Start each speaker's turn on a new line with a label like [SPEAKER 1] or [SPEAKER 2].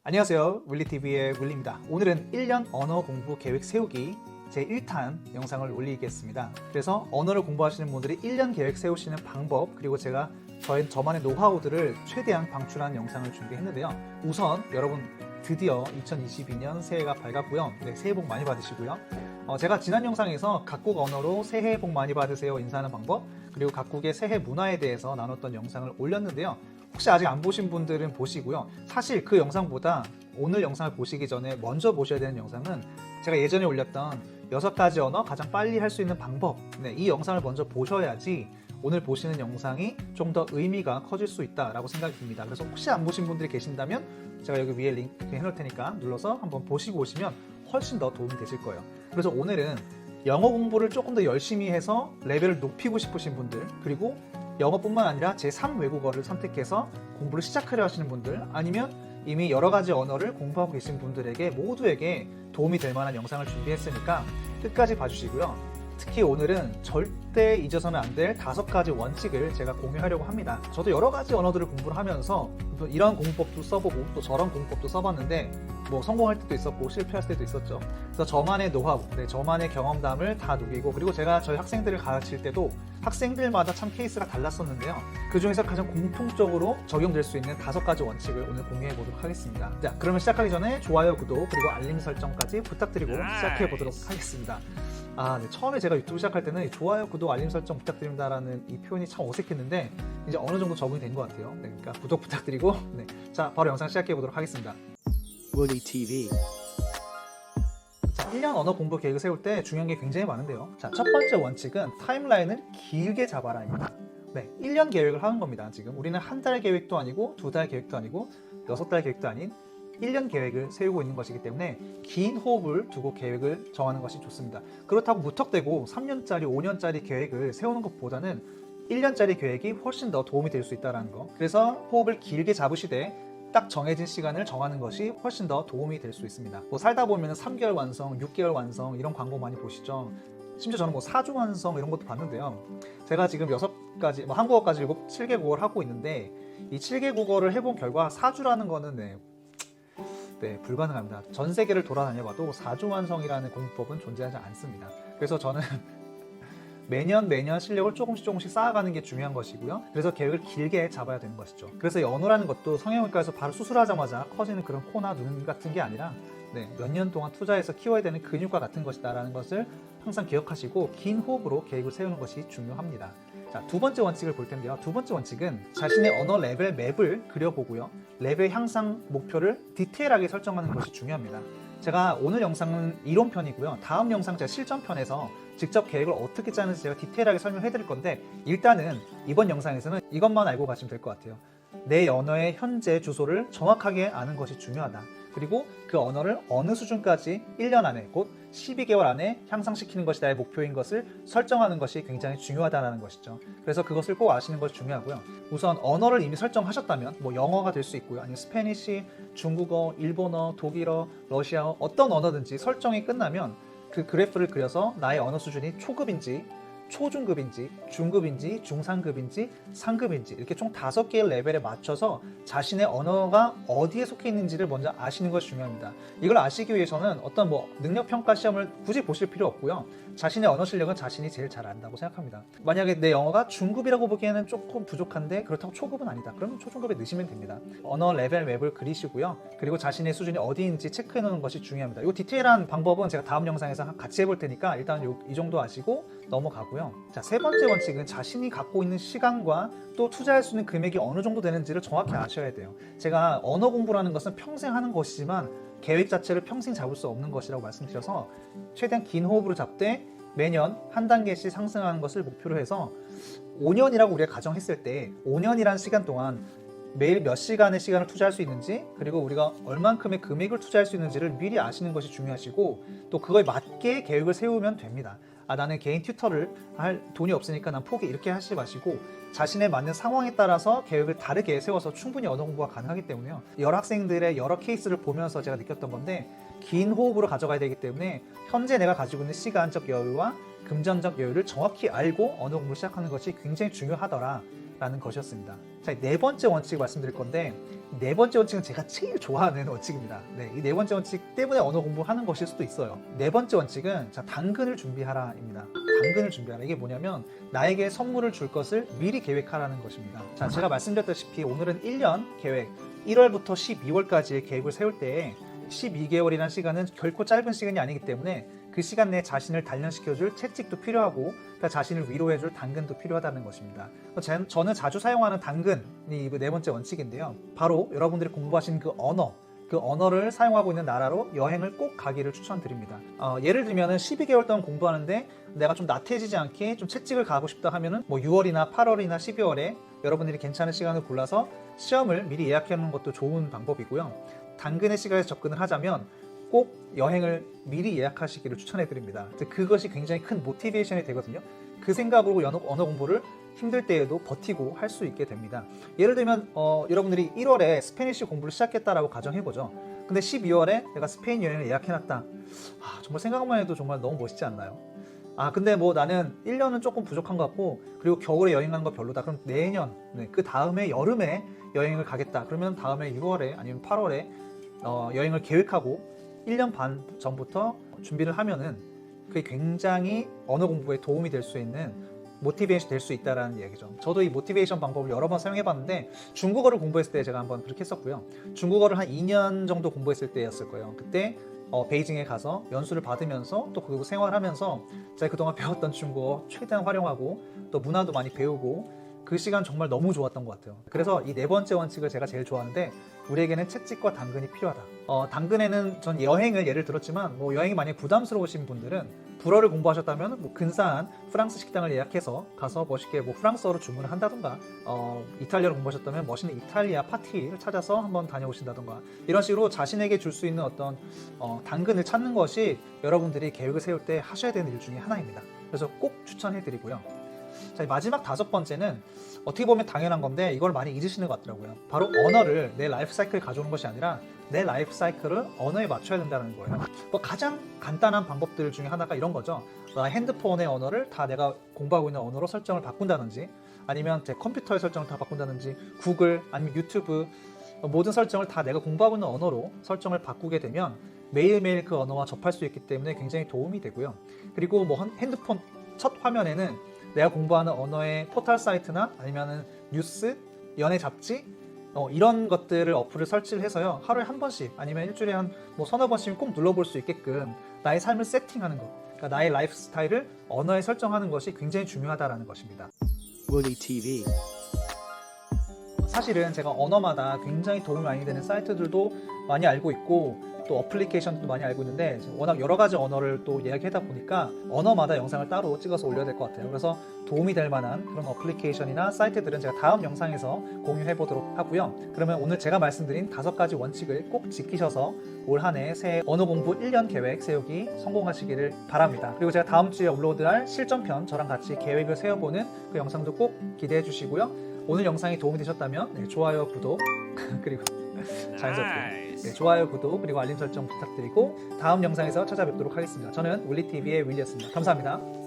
[SPEAKER 1] 안녕하세요. 윌리TV의 윌리입니다. 오늘은 1년 언어 공부 계획 세우기 제1탄 영상을 올리겠습니다. 그래서 언어를 공부하시는 분들이 1년 계획 세우시는 방법, 그리고 제가 저만의 노하우들을 최대한 방출한 영상을 준비했는데요. 우선 여러분 드디어 2022년 새해가 밝았고요. 네, 새해 복 많이 받으시고요. 제가 지난 영상에서 각국 언어로 새해 복 많이 받으세요 인사하는 방법, 그리고 각국의 새해 문화에 대해서 나눴던 영상을 올렸는데요. 혹시 아직 안 보신 분들은 보시고요. 사실 그 영상보다 오늘 영상을 보시기 전에 먼저 보셔야 되는 영상은 제가 예전에 올렸던 6가지 언어 가장 빨리 할 수 있는 방법, 이 영상을 먼저 보셔야지 오늘 보시는 영상이 좀 더 의미가 커질 수 있다라고 생각이 듭니다. 그래서 혹시 안 보신 분들이 계신다면 제가 여기 위에 링크 해놓을 테니까 눌러서 한번 보시고 오시면 훨씬 더 도움이 되실 거예요. 그래서 오늘은 영어 공부를 조금 더 열심히 해서 레벨을 높이고 싶으신 분들, 그리고 영어뿐만 아니라 제3 외국어를 선택해서 공부를 시작하려 하시는 분들, 아니면 이미 여러 가지 언어를 공부하고 계신 분들에게 모두에게 도움이 될 만한 영상을 준비했으니까 끝까지 봐주시고요. 특히 오늘은 절대 잊어서는 안 될 5가지 원칙을 제가 공유하려고 합니다. 저도 여러 가지 언어들을 공부를 하면서 이런 공부법도 써보고 또 저런 공부법도 써봤는데 뭐 성공할 때도 있었고 실패할 때도 있었죠. 그래서 저만의 노하우, 저만의 경험담을 다 녹이고, 그리고 제가 저희 학생들을 가르칠 때도 학생들마다 참 케이스가 달랐었는데요. 그 중에서 가장 공통적으로 적용될 수 있는 5가지 원칙을 오늘 공유해 보도록 하겠습니다. 자, 그러면 시작하기 전에 좋아요, 구독, 그리고 알림 설정까지 부탁드리고 시작해 보도록 하겠습니다. 처음에 제가 유튜브 시작할 때는 좋아요, 구독, 알림 설정 부탁드립니다라는 이 표현이 참 어색했는데 이제 어느 정도 적응이 된 것 같아요. 그러니까 구독 부탁드리고, 자, 바로 영상 시작해 보도록 하겠습니다.
[SPEAKER 2] 윌리TV.
[SPEAKER 1] 자, 1년 언어 공부 계획을 세울 때 중요한 게 굉장히 많은데요. 자, 첫 번째 원칙은 타임라인을 길게 잡아라입니다. 1년 계획을 하는 겁니다. 지금 우리는 한 달 계획도 아니고 2달 계획도 아니고 6달 계획도 아닌 1년 계획을 세우고 있는 것이기 때문에 긴 호흡을 두고 계획을 정하는 것이 좋습니다. 그렇다고 무턱대고 3년짜리, 5년짜리 계획을 세우는 것보다는 1년짜리 계획이 훨씬 더 도움이 될 수 있다는 거. 그래서 호흡을 길게 잡으시되 딱 정해진 시간을 정하는 것이 훨씬 더 도움이 될 수 있습니다. 뭐 살다 보면 3개월 완성, 6개월 완성 이런 광고 많이 보시죠. 심지어 저는 4주 완성 이런 것도 봤는데요. 제가 지금 6가지, 한국어까지 7개국어를 하고 있는데 이 7개국어를 해본 결과 4주라는 거는 불가능합니다. 전 세계를 돌아다녀봐도 4주 완성이라는 공부법은 존재하지 않습니다. 그래서 저는 매년 실력을 조금씩 쌓아가는 게 중요한 것이고요. 그래서 계획을 길게 잡아야 되는 것이죠. 그래서 이 언어라는 것도 성형외과에서 바로 수술하자마자 커지는 그런 코나 눈 같은 게 아니라 몇 년 동안 투자해서 키워야 되는 근육과 같은 것이다라는 것을 항상 기억하시고 긴 호흡으로 계획을 세우는 것이 중요합니다. 자, 두 번째 원칙을 볼 텐데요. 두 번째 원칙은 자신의 언어 레벨 맵을 그려보고요. 레벨 향상 목표를 디테일하게 설정하는 것이 중요합니다. 제가 오늘 영상은 이론편이고요. 다음 영상 제가 실전편에서 직접 계획을 어떻게 짜는지 제가 디테일하게 설명해 드릴 건데, 일단은 이번 영상에서는 이것만 알고 가시면 될 것 같아요. 내 언어의 현재 주소를 정확하게 아는 것이 중요하다. 그리고 그 언어를 어느 수준까지 1년 안에, 곧 12개월 안에 향상시키는 것이 나의 목표인 것을 설정하는 것이 굉장히 중요하다는 것이죠. 그래서 그것을 꼭 아시는 것이 중요하고요. 우선 언어를 이미 설정하셨다면 영어가 될 수 있고요. 아니면 스페니쉬, 중국어, 일본어, 독일어, 러시아어, 어떤 언어든지 설정이 끝나면 그 그래프를 그려서 나의 언어 수준이 초급인지, 초중급인지, 중급인지, 중상급인지, 상급인지 이렇게 총 5개의 레벨에 맞춰서 자신의 언어가 어디에 속해 있는지를 먼저 아시는 것이 중요합니다. 이걸 아시기 위해서는 어떤 능력평가 시험을 굳이 보실 필요 없고요. 자신의 언어 실력은 자신이 제일 잘 안다고 생각합니다. 만약에 내 영어가 중급이라고 보기에는 조금 부족한데 그렇다고 초급은 아니다. 그러면 초중급에 넣으시면 됩니다. 언어 레벨 맵을 그리시고요. 그리고 자신의 수준이 어디인지 체크해 놓는 것이 중요합니다. 이 디테일한 방법은 제가 다음 영상에서 같이 해볼 테니까 일단 이 정도 아시고 넘어가고요. 자, 세 번째 원칙은 자신이 갖고 있는 시간과 또 투자할 수 있는 금액이 어느 정도 되는지를 정확히 아셔야 돼요. 제가 언어 공부라는 것은 평생 하는 것이지만 계획 자체를 평생 잡을 수 없는 것이라고 말씀드려서 최대한 긴 호흡으로 잡되 매년 한 단계씩 상승하는 것을 목표로 해서 5년이라고 우리가 가정했을 때 5년이라는 시간 동안 매일 몇 시간의 시간을 투자할 수 있는지, 그리고 우리가 얼만큼의 금액을 투자할 수 있는지를 미리 아시는 것이 중요하시고, 또 그거에 맞게 계획을 세우면 됩니다. 나는 개인 튜터를 할 돈이 없으니까 난 포기, 이렇게 하시지 마시고 자신에 맞는 상황에 따라서 계획을 다르게 세워서 충분히 언어 공부가 가능하기 때문에요. 여러 학생들의 여러 케이스를 보면서 제가 느꼈던 건데, 긴 호흡으로 가져가야 되기 때문에 현재 내가 가지고 있는 시간적 여유와 금전적 여유를 정확히 알고 언어 공부를 시작하는 것이 굉장히 중요하더라 라는 것이었습니다. 자, 네 번째 원칙 말씀드릴 건데, 네 번째 원칙은 제가 제일 좋아하는 원칙입니다. 네, 이 네 번째 원칙 때문에 언어 공부하는 것일 수도 있어요. 네 번째 원칙은 자, 당근을 준비하라입니다. 당근을 준비하라. 이게 뭐냐면 나에게 선물을 줄 것을 미리 계획하라는 것입니다. 자, 제가 말씀드렸다시피 오늘은 1년 계획, 1월부터 12월까지의 계획을 세울 때 12개월이라는 시간은 결코 짧은 시간이 아니기 때문에 그 시간 내에 자신을 단련시켜줄 채찍도 필요하고 그러니까 자신을 위로해줄 당근도 필요하다는 것입니다. 저는 자주 사용하는 당근이 네 번째 원칙인데요. 바로 여러분들이 공부하신 그 언어를 사용하고 있는 나라로 여행을 꼭 가기를 추천드립니다. 예를 들면 12개월 동안 공부하는데 내가 좀 나태해지지 않게 좀 채찍을 가고 싶다 하면은 뭐 6월이나 8월이나 12월에 여러분들이 괜찮은 시간을 골라서 시험을 미리 예약해 놓는 것도 좋은 방법이고요. 당근의 시간에서 접근을 하자면 꼭 여행을 미리 예약하시기를 추천해 드립니다. 그것이 굉장히 큰 모티베이션이 되거든요. 그 생각으로 언어 공부를 힘들 때에도 버티고 할 수 있게 됩니다. 예를 들면 여러분들이 1월에 스페니쉬 공부를 시작했다라고 가정해보죠. 근데 12월에 내가 스페인 여행을 예약해놨다. 정말 생각만 해도 정말 너무 멋있지 않나요? 근데 뭐 나는 1년은 조금 부족한 것 같고 그리고 겨울에 여행 가는 거 별로다. 그럼 내년, 그 다음에 여름에 여행을 가겠다. 그러면 다음에 6월에 아니면 8월에 여행을 계획하고 1년 반 전부터 준비를 하면은 그게 굉장히 언어 공부에 도움이 될 수 있는 모티베이션 될 수 있다라는 얘기죠. 저도 이 모티베이션 방법을 여러 번 사용해봤는데 중국어를 공부했을 때 제가 한번 그렇게 했었고요. 중국어를 한 2년 정도 공부했을 때였을 거예요. 그때 베이징에 가서 연수를 받으면서 또 그리고 생활하면서 제가 그동안 배웠던 중국어 최대한 활용하고 또 문화도 많이 배우고 그 시간 정말 너무 좋았던 것 같아요. 그래서 이 네 번째 원칙을 제가 제일 좋아하는데 우리에게는 채찍과 당근이 필요하다. 당근에는 전 여행을 예를 들었지만 뭐 여행이 만약에 부담스러우신 분들은 불어를 공부하셨다면 뭐 근사한 프랑스 식당을 예약해서 가서 멋있게 뭐 프랑스어로 주문을 한다던가 이탈리아를 공부하셨다면 멋있는 이탈리아 파티를 찾아서 한번 다녀오신다던가 이런 식으로 자신에게 줄 수 있는 어떤 당근을 찾는 것이 여러분들이 계획을 세울 때 하셔야 되는 일 중에 하나입니다. 그래서 꼭 추천해 드리고요. 자, 마지막 다섯 번째는 어떻게 보면 당연한 건데 이걸 많이 잊으시는 것 같더라고요. 바로 언어를 내 라이프 사이클에 가져오는 것이 아니라 내 라이프 사이클을 언어에 맞춰야 된다는 거예요. 뭐 가장 간단한 방법들 중에 하나가 이런 거죠. 핸드폰의 언어를 다 내가 공부하고 있는 언어로 설정을 바꾼다든지 아니면 제 컴퓨터의 설정을 다 바꾼다든지 구글 아니면 유튜브 모든 설정을 다 내가 공부하고 있는 언어로 설정을 바꾸게 되면 매일매일 그 언어와 접할 수 있기 때문에 굉장히 도움이 되고요. 그리고 뭐 핸드폰 첫 화면에는 내가 공부하는 언어의 포털 사이트나 아니면은 뉴스, 연예 잡지 이런 것들을 어플을 설치를 해서요. 하루에 한 번씩 아니면 일주일에 한 뭐 서너 번씩 꼭 눌러볼 수 있게끔 나의 삶을 세팅하는 것, 그러니까 나의 라이프 스타일을 언어에 설정하는 것이 굉장히 중요하다는 것입니다.
[SPEAKER 2] Woolly TV.
[SPEAKER 1] 사실은 제가 언어마다 굉장히 도움이 많이 되는 사이트들도 많이 알고 있고 또 어플리케이션도 많이 알고 있는데 워낙 여러 가지 언어를 또 이야기하다 보니까 언어마다 영상을 따로 찍어서 올려야 될 것 같아요. 그래서 도움이 될 만한 그런 어플리케이션이나 사이트들은 제가 다음 영상에서 공유해 보도록 하고요. 그러면 오늘 제가 말씀드린 5가지 원칙을 꼭 지키셔서 올 한 해 새해 언어 공부 1년 계획 세우기 성공하시기를 바랍니다. 그리고 제가 다음 주에 업로드할 실전편 저랑 같이 계획을 세워보는 그 영상도 꼭 기대해 주시고요. 오늘 영상이 도움이 되셨다면 좋아요, 구독 그리고 자연스럽게 좋아요, 구독 그리고 알림 설정 부탁드리고 다음 영상에서 찾아뵙도록 하겠습니다. 저는 울리TV의 윌리였습니다. 감사합니다.